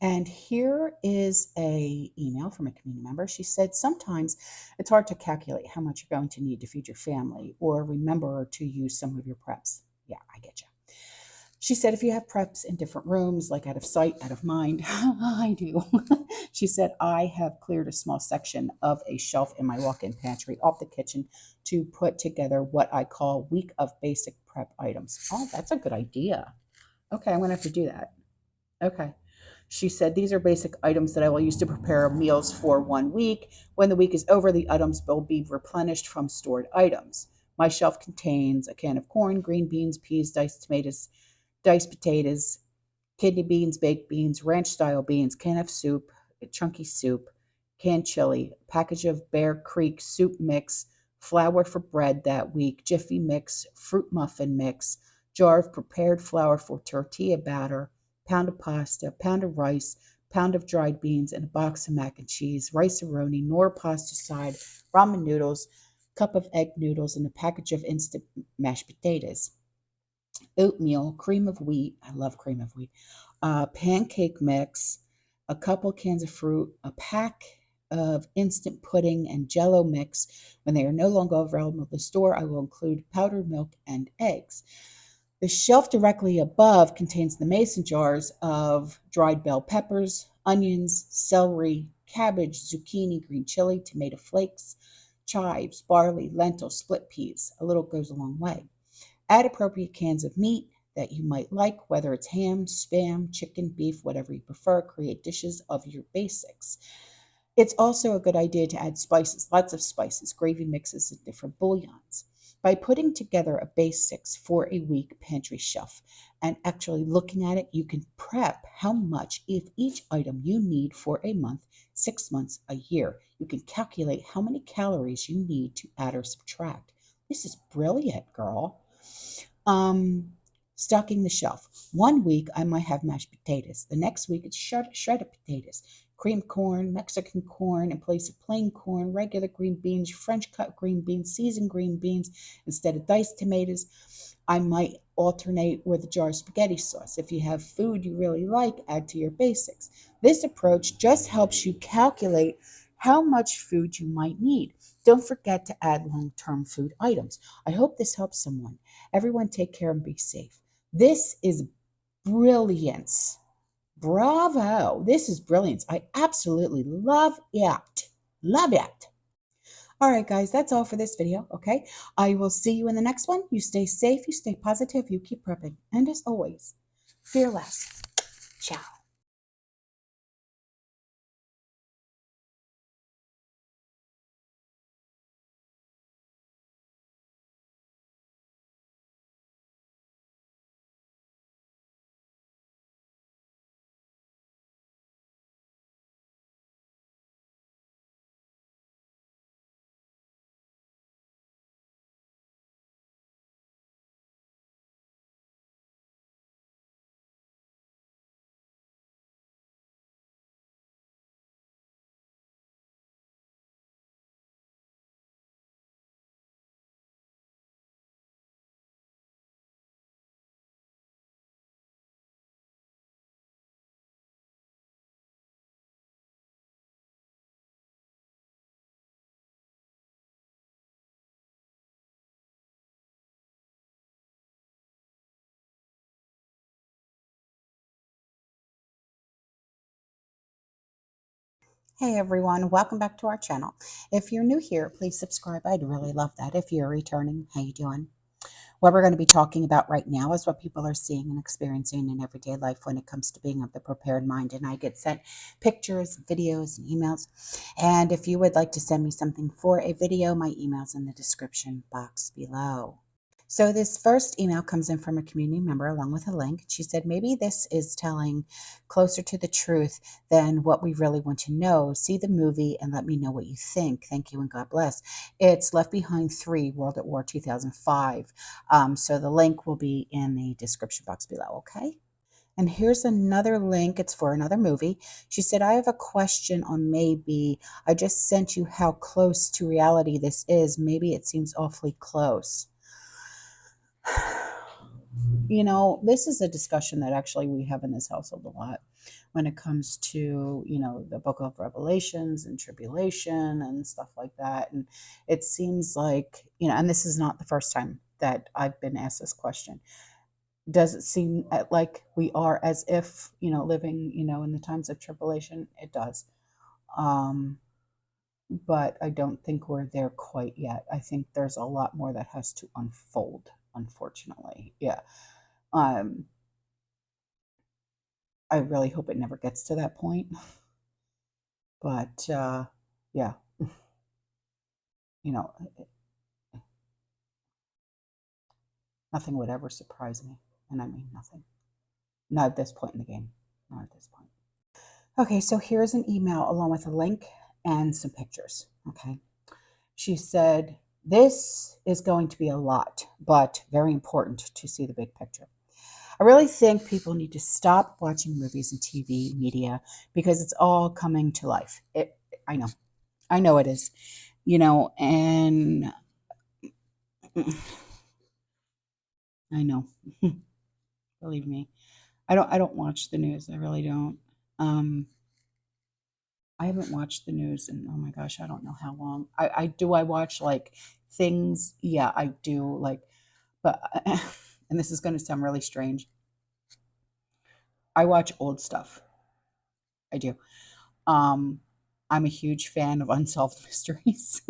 And here is a email from a community member. She said, sometimes it's hard to calculate how much you're going to need to feed your family or remember to use some of your preps. Yeah, I get you. She said, if you have preps in different rooms, like out of sight, out of mind, I do. She said, I have cleared a small section of a shelf in my walk in pantry off the kitchen to put together what I call week of basic prep items. Oh, that's a good idea. Okay, I'm going to have to do that. Okay. She said, these are basic items that I will use to prepare meals for 1 week. When the week is over, the items will be replenished from stored items. My shelf contains a can of corn, green beans, peas, diced tomatoes, diced potatoes, kidney beans, baked beans, ranch style beans, can of soup, chunky soup, canned chili, package of Bear Creek soup mix, flour for bread that week, Jiffy mix, fruit muffin mix, jar of prepared flour for tortilla batter, pound of pasta, pound of rice, pound of dried beans, and a box of mac and cheese, rice-a-roni, nor pasta side, ramen noodles, cup of egg noodles, and a package of instant mashed potatoes, oatmeal, cream of wheat. I love cream of wheat. Pancake mix, a couple cans of fruit, a pack of instant pudding and jello mix. When they are no longer available at the store, I will include powdered milk and eggs. The shelf directly above contains the mason jars of dried bell peppers, onions, celery, cabbage, zucchini, green chili, tomato flakes, chives, barley, lentils, split peas. A little goes a long way. Add appropriate cans of meat that you might like, whether it's ham, spam, chicken, beef, whatever you prefer. Create dishes of your basics. It's also a good idea to add spices, lots of spices, gravy mixes, and different bouillons. By putting together a basics for a week pantry shelf and actually looking at it, you can prep how much of each item you need for a month, 6 months, a year. You can calculate how many calories you need to add or subtract. This is brilliant, girl. Um, Stocking the shelf. 1 week I might have mashed potatoes. The next week it's shredded potatoes, creamed corn, Mexican corn in place of plain corn, regular green beans, French cut green beans, seasoned green beans instead of diced tomatoes. I might alternate with a jar of spaghetti sauce. If you have food you really like, add to your basics. This approach just helps you calculate how much food you might need. Don't forget to add long-term food items. I hope this helps someone. Everyone take care and be safe. This is brilliance. Bravo. This is brilliance. I absolutely love it. Love it. All right, guys, that's all for this video, okay? I will see you in the next one. You stay safe, you stay positive, you keep prepping. And as always, fearless. Ciao. Hey everyone, welcome back to our channel. If you're new here, please subscribe. I'd really love that. If you're returning, how you doing? What we're going to be talking about right now is what people are seeing and experiencing in everyday life when it comes to being of the prepared mind. And I get sent pictures, videos, and emails. And if you would like to send me something for a video, my email's in the description box below. So this first email comes in from a community member along with a link. She said, maybe this is telling closer to the truth than what we really want to know. See the movie and let me know what you think. Thank you and God bless. It's Left Behind 3, World at War 2005. So the link will be in the description box below, okay? And here's another link. It's for another movie. She said, I have a question on maybe. I just sent you how close to reality this is. Maybe it seems awfully close. You know, this is a discussion that actually we have in this household a lot. when it comes to, the book of Revelations and tribulation and stuff like that. And it seems like, and this is not the first time that I've been asked this question. Does it seem like we are as if, living, in the times of tribulation? It does. Um, but I don't think we're there quite yet. I think there's a lot more that has to unfold, unfortunately. Yeah. Um, I really hope it never gets to that point. But yeah, you know, nothing would ever surprise me. And I mean nothing. Not at this point in the game. Not at this point. Okay, so here's an email along with a link and some pictures. Okay. She said, "This is going to be a lot, but very important to see the big picture. I really think people need to stop watching movies and TV media because it's all coming to life. I know. I know it is. And I know. Believe me. I don't watch the news. I really don't. Um I haven't watched the news in, oh my gosh, I don't know how long. I watch like things. Yeah, I do, like, but and this is going to sound really strange. I watch old stuff. I do. Um I'm a huge fan of unsolved mysteries.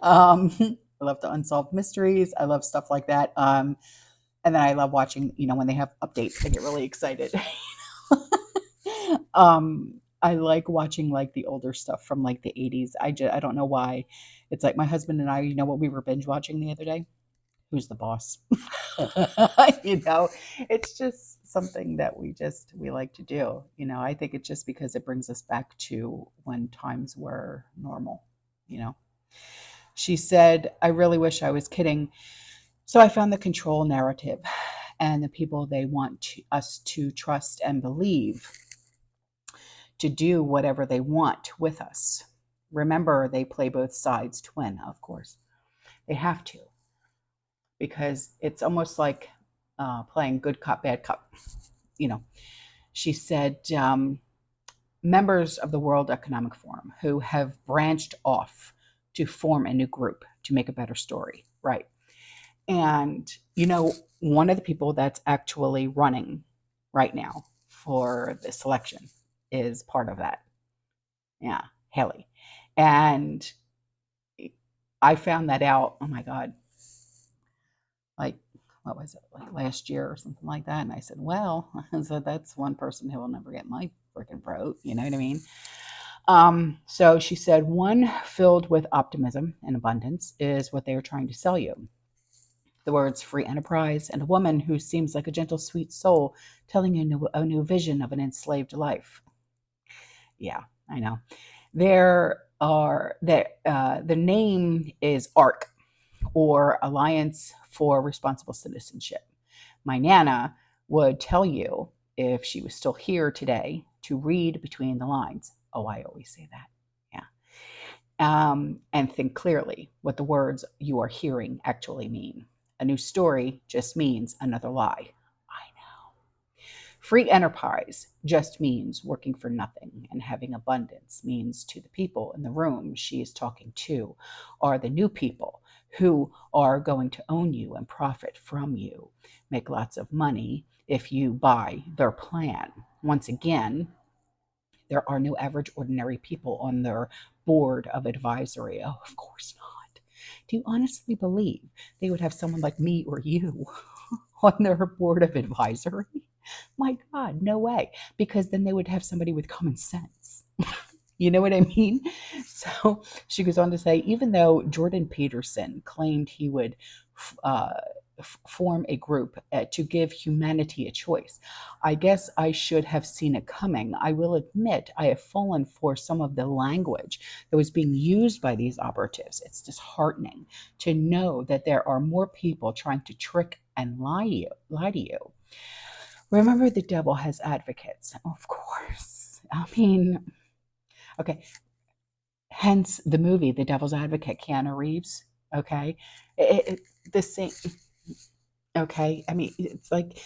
I love the unsolved mysteries. I love stuff like that. And then I love watching, when they have updates, I get really excited. I like watching like the older stuff from like the 80s. I don't know why. It's like my husband and I, what we were binge watching the other day? Who's the boss? you know, it's just something that we like to do. I think it's just because it brings us back to when times were normal, you know. She said, "I really wish I was kidding. So I found the control narrative and the people they want us to trust and believe to do whatever they want with us. Remember, they play both sides to win, of course. They have to, because it's almost like playing good cop, bad cop. You know, she said, members of the World Economic Forum who have branched off to form a new group to make a better story, right? And, one of the people that's actually running right now for this election is part of that. Yeah, Haley. And I found that out, oh my God, like, what was it, like last year or something like that. And I said, well, so that's one person who will never get my freaking vote. You know what I mean? So she said, one filled with optimism and abundance is what they are trying to sell you. The words free enterprise and a woman who seems like a gentle, sweet soul telling you a new vision of an enslaved life. Yeah, I know. The name is ARC, or Alliance for Responsible Citizenship. My Nana would tell you, if she was still here today, to read between the lines. Oh, I always say that. Yeah. And think clearly what the words you are hearing actually mean. A new story just means another lie. I know. Free enterprise just means working for nothing, and having abundance means to the people in the room she is talking to are the new people who are going to own you and profit from you, make lots of money if you buy their plan. Once again, there are no average ordinary people on their board of advisory. Oh, of course not. Do you honestly believe they would have someone like me or you on their board of advisory? My God, no way. Because then they would have somebody with common sense. You know what I mean? So she goes on to say, even though Jordan Peterson claimed he would uh, form a group to give humanity a choice, I guess I should have seen it coming. I will admit I have fallen for some of the language that was being used by these operatives. It's disheartening to know that there are more people trying to trick and lie to you. Remember, the devil has advocates, of course. I mean, okay, hence the movie The Devil's Advocate, Keanu Reeves. Okay, the same. Okay, I mean, it's like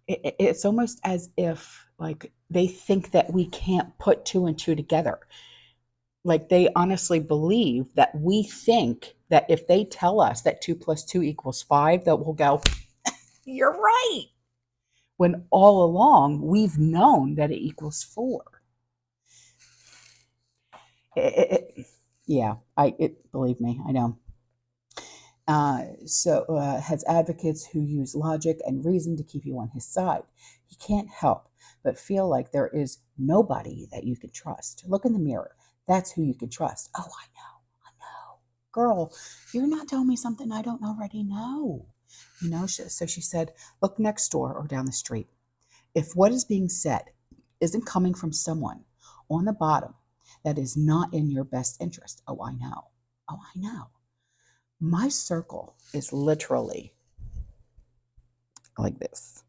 It's almost as if like they think that we can't put two and two together. Like they honestly believe that we think that if they tell us that 2 + 2 = 5, that we'll go, you're right. When all along we've known that it equals 4. Yeah, believe me, I know. Has advocates who use logic and reason to keep you on his side. He can't help but feel like there is nobody that you can trust. Look in the mirror. That's who you can trust. Oh, I know. Girl, you're not telling me something I don't already know. So she said, look next door or down the street. If what is being said isn't coming from someone on the bottom that is not in your best interest, oh, I know. Oh, I know. My circle is literally like this,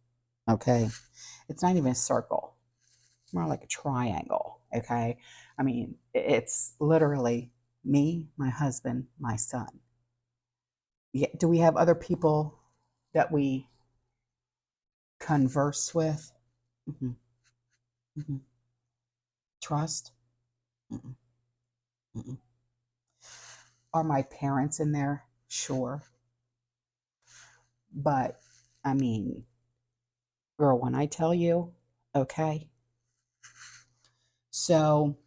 okay? It's not even a circle, more like a triangle, okay? I mean, it's literally me, my husband, my son. Yeah, do we have other people that we converse with? Mm-hmm. Mm-hmm. Trust? Mm-mm. Mm-mm. Are my parents in there? Sure. But, I mean, girl, when I tell you, okay? So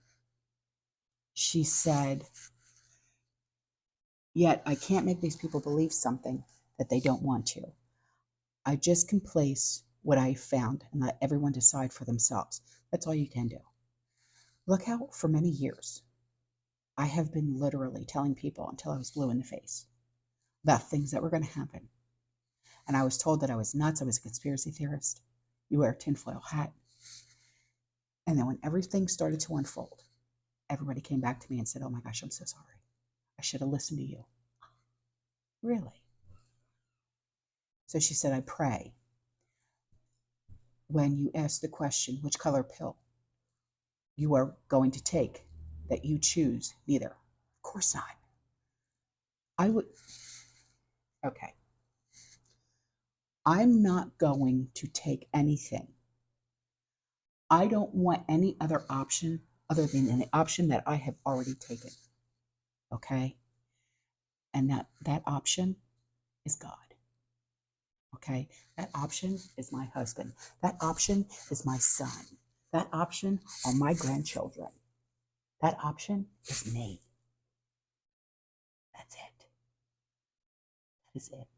she said, yet I can't make these people believe something that they don't want to. I just can place what I found and let everyone decide for themselves. That's all you can do. Look how, for many years, I have been literally telling people until I was blue in the face about things that were going to happen. And I was told that I was nuts, I was a conspiracy theorist. You wear a tinfoil hat. And then when everything started to unfold, everybody came back to me and said, oh my gosh, I'm so sorry. I should have listened to you. Really? So she said, I pray when you ask the question, which color pill you are going to take, that you choose neither. Of course not. I would, okay. I'm not going to take anything. I don't want any other option other than an option that I have already taken. Okay? And that option is God. Okay? That option is my husband. That option is my son. That option are my grandchildren. That option is me. That's it. That is it.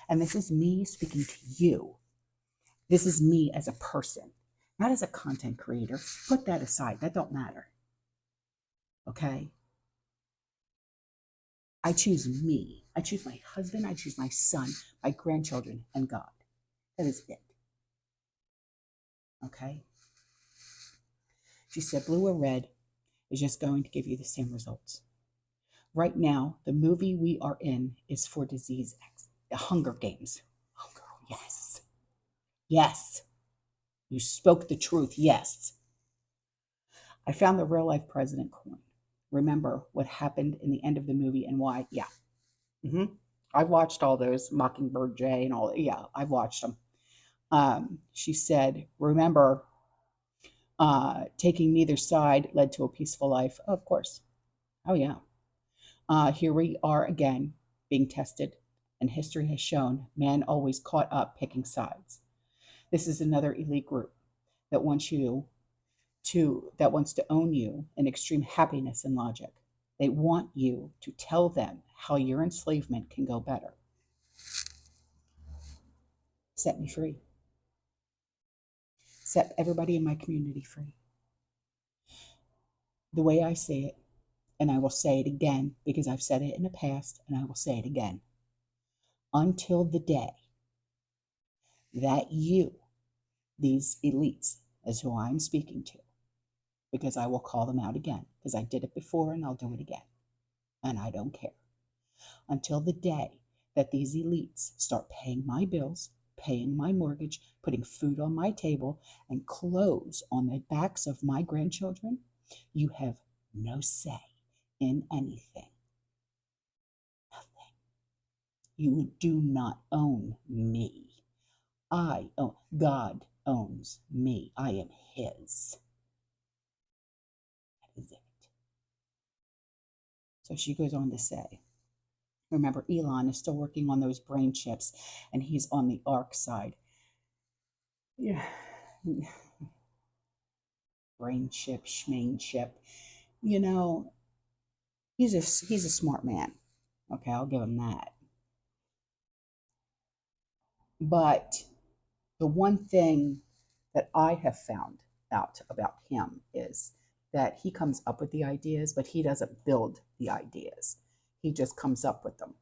And this is me speaking to you. This is me as a person, not as a content creator. Put that aside. That don't matter. Okay? I choose me. I choose my husband. I choose my son, my grandchildren, and God. That is it. Okay? She said blue or red is just going to give you the same results. Right now, the movie we are in is for Disease X, the Hunger Games. Oh, girl, yes. Yes. You spoke the truth. Yes. I found the real life president coin. Remember what happened in the end of the movie and why? Yeah. Mm-hmm. I've watched all those Mockingbird J and all. Yeah, I've watched them. She said, remember, taking neither side led to a peaceful life. Oh, of course. Oh, yeah. Here we are again being tested, and history has shown man always caught up picking sides. This is another elite group that wants to own you in extreme happiness and logic. They want you to tell them how your enslavement can go better. Set me free. Set everybody in my community free. The way I say it, and I will say it again because I've said it in the past and I will say it again. Until the day that you, these elites, is who I'm speaking to, because I will call them out again, because I did it before and I'll do it again. And I don't care. Until the day that these elites start paying my bills, paying my mortgage, putting food on my table, and clothes on the backs of my grandchildren, you have no say in anything. Nothing. You do not own me. God owns me. I am his. That is it. So she goes on to say, remember, Elon is still working on those brain chips, and he's on the ARC side. Yeah. Brain chip, schmain chip. You know, he's a smart man. Okay, I'll give him that. But the one thing that I have found out about him is that he comes up with the ideas, but he doesn't build the ideas. He just comes up with them.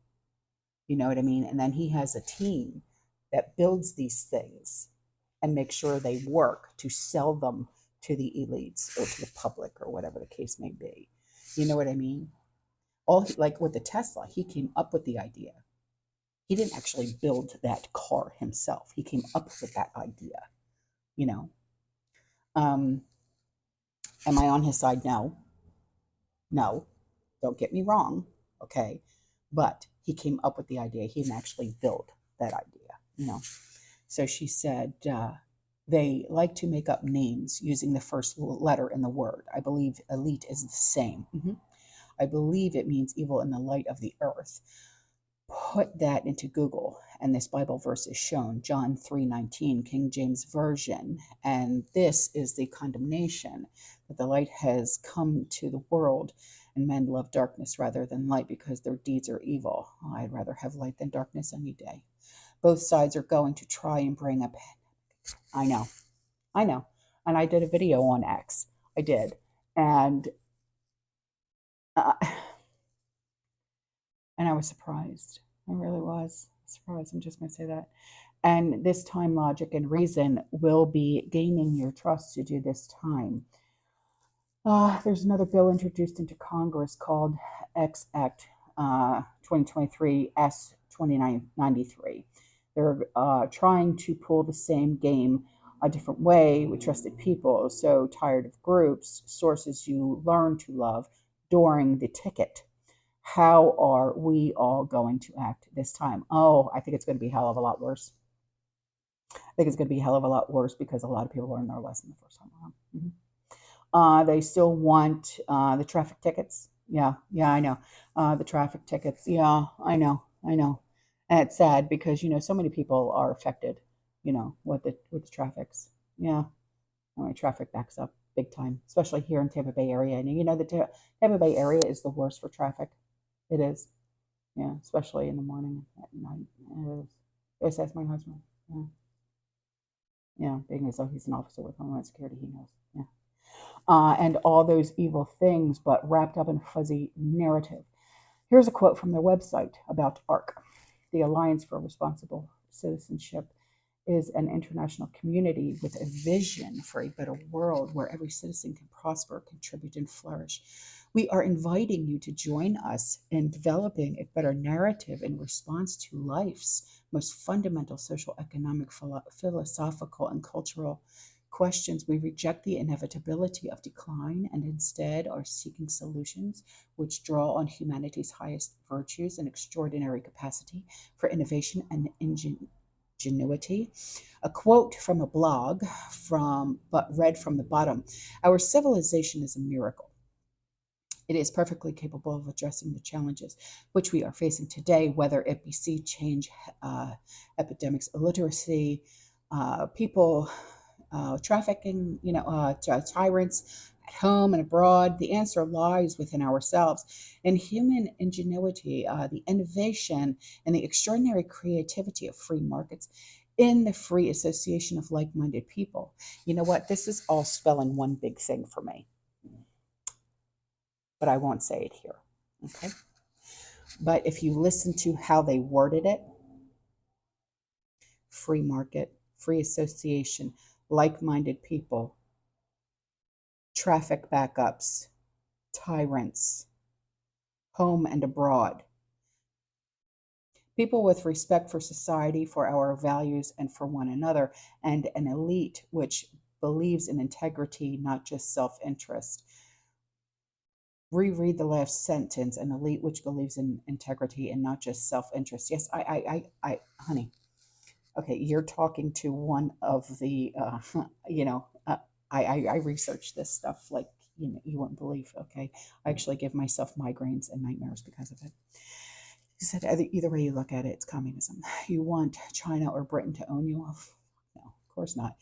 You know what I mean? And then he has a team that builds these things and makes sure they work to sell them to the elites or to the public or whatever the case may be. You know what I mean? Like with the Tesla, he came up with the idea. He didn't actually build that car himself. He came up with that idea, you know. Um, am I on his side? No. No. Don't get me wrong. Okay. But he came up with the idea. He didn't actually build that idea, you know. So she said, they like to make up names using the first letter in the word. I believe elite is the same. I believe it means evil in the light of the earth. Put that into Google, and this Bible verse is shown, John 3:19, King James Version. And this is the condemnation, that the light has come to the world, and men love darkness rather than light because their deeds are evil. Oh, I'd rather have light than darkness any day. Both sides are going to try and bring up. I know, I know. And I did a video on X. I did. And uh, and I was surprised. I really was surprised. I'm just going to say that. And this time, logic and reason will be gaining your trust to do this time. There's another bill introduced into Congress called X Act 2023 S 2993. They're trying to pull the same game a different way with trusted people. So tired of groups, sources you learn to love during the ticket. How are we all going to act this time? Oh, I think it's going to be a hell of a lot worse. I think it's going to be a hell of a lot worse because a lot of people learned their lesson the first time around. They still want the traffic tickets. Yeah, yeah, I know. The traffic tickets. Yeah, I know. And it's sad because so many people are affected. With the traffics. Yeah, I mean, traffic backs up big time, especially here in Tampa Bay area. And the Tampa Bay area is the worst for traffic. It is. Yeah, especially in the morning at night. It is. Yes, that's my husband. Yeah, yeah. Being as though he's an officer with Homeland Security, he knows. Yeah. And all those evil things, but wrapped up in a fuzzy narrative. Here's a quote from their website about ARC. The Alliance for Responsible Citizenship is an international community with a vision for a better world where every citizen can prosper, contribute, and flourish. We are inviting you to join us in developing a better narrative in response to life's most fundamental social, economic, philosophical, and cultural questions. We reject the inevitability of decline and instead are seeking solutions which draw on humanity's highest virtues and extraordinary capacity for innovation and ingenuity. A quote from a blog but read from the bottom. Our civilization is a miracle. It is perfectly capable of addressing the challenges which we are facing today, whether it be sea change, epidemics, illiteracy, people trafficking, tyrants at home and abroad. The answer lies within ourselves. In human ingenuity, the innovation, and the extraordinary creativity of free markets, in the free association of like minded people. You know what? This is all spelling one big thing for me, but I won't say it here. Okay. But if you listen to how they worded it, free market, free association, like minded people, traffic backups, tyrants, home and abroad, people with respect for society, for our values, and for one another, and an elite which believes in integrity, not just self interest. Reread the last sentence, an elite which believes in integrity and not just self interest. Yes, honey, Okay, you're talking to one of the, you know, I research this stuff like, you wouldn't believe. Okay, I actually give myself migraines and nightmares because of it. He said, either way you look at it, it's communism. You want China or Britain to own you? No, of course not.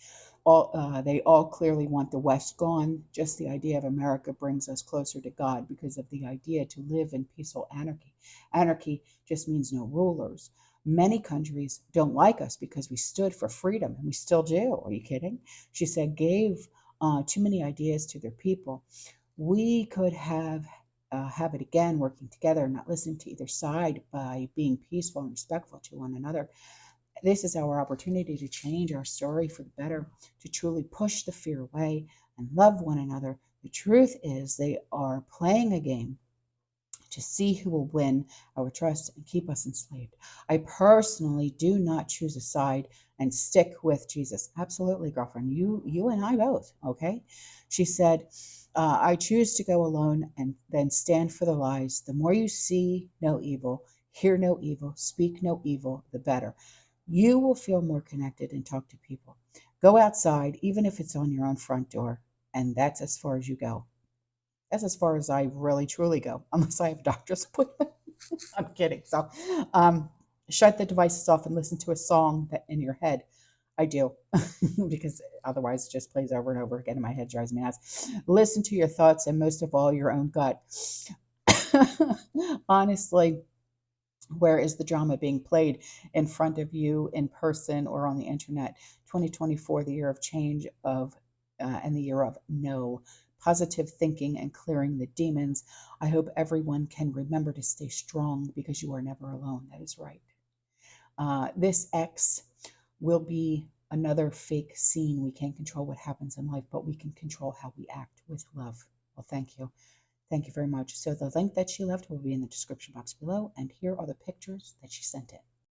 They all clearly want the West gone. Just the idea of America brings us closer to God because of the idea to live in peaceful anarchy. Anarchy just means no rulers. Many countries don't like us because we stood for freedom, and we still do. Are you kidding? She said, gave too many ideas to their people. We could have it again, working together, not listening to either side by being peaceful and respectful to one another. This is our opportunity to change our story for the better, to truly push the fear away and love one another. The truth is, they are playing a game to see who will win our trust and keep us enslaved. I personally do not choose a side and stick with Jesus. Absolutely, girlfriend. You and I both. Okay. She said, I choose to go alone and then stand for the lies. The more you see no evil, hear no evil, speak no evil, the better. You will feel more connected and talk to people. Go outside, even if it's on your own front door, and that's as far as you go. That's as far as I really truly go, unless I have a doctor's appointment. I'm kidding. So, um, shut the devices off and listen to a song that in your head. I do, because otherwise it just plays over and over again in my head, drives me nuts. Listen to your thoughts and most of all your own gut. Honestly, where is the drama being played in front of you in person or on the internet? 2024, the year of change and the year of no positive thinking and clearing the demons. I hope everyone can remember to stay strong because you are never alone. That is right. This X will be another fake scene. We can't control what happens in life, but we can control how we act with love. Well, thank you. Thank you very much. So the link that she left will be in the description box below, and here are the pictures that she sent in.